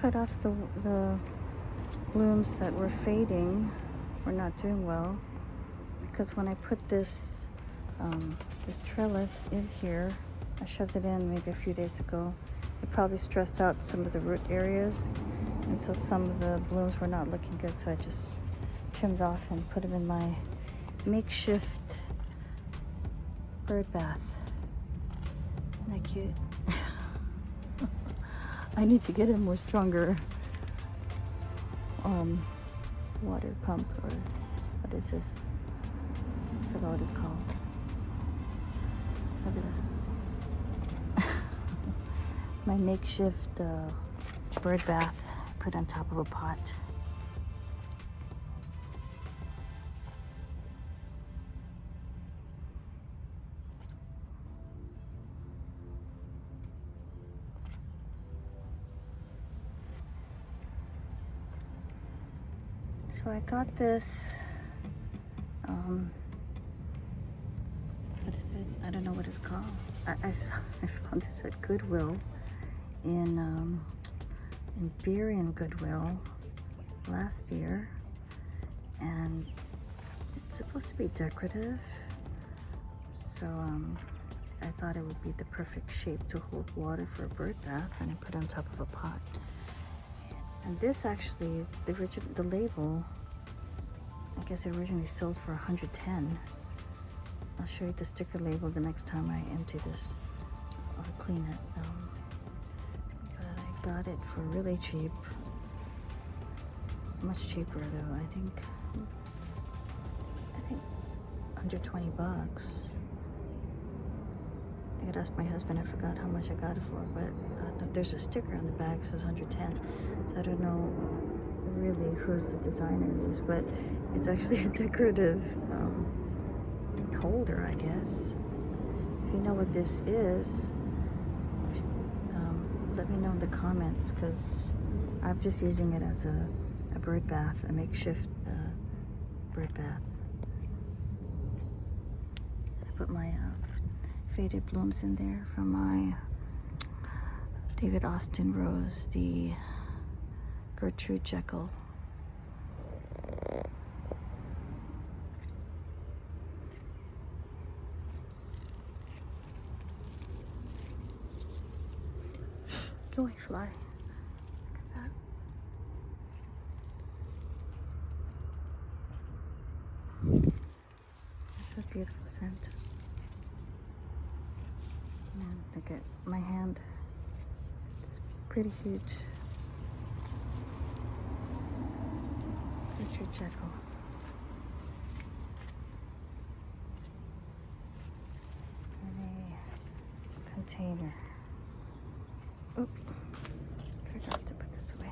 cut off the blooms that were fading, were not doing well, because when I put this this trellis in here, I shoved it in maybe a few days ago. It probably stressed out some of the root areas, and so some of the blooms were not looking good, so I just trimmed off and put them in my makeshift bird bath. Isn't that cute? I need to get a more stronger water pump, or what is this? I forgot what it's called. Look at that. My makeshift bird bath put on top of a pot. So I got this, what is it? I don't know what it's called. I found this at Goodwill in Burien Goodwill last year, and it's supposed to be decorative. So I thought it would be the perfect shape to hold water for a bird bath, and I put it on top of a pot. And this actually, the label, I guess it originally sold for $110. I'll show you the sticker label the next time I empty this or clean it. But I got it for really cheap. Much cheaper though. I think under 20 bucks. I could ask my husband. I forgot how much I got it for, but there's a sticker on the bag that says 110. So I don't know really who's the designer of this, but it's actually a decorative holder, I guess. If you know what this is, let me know in the comments, because I'm just using it as a bird bath, a makeshift bird bath. I put my faded blooms in there from my David Austin rose, the Gertrude Jekyl. Go away, fly. Look at that. That's a beautiful scent. And look at my hand. It's pretty huge. Gertrude Jekyl. In a container. Oop, forgot to put this away.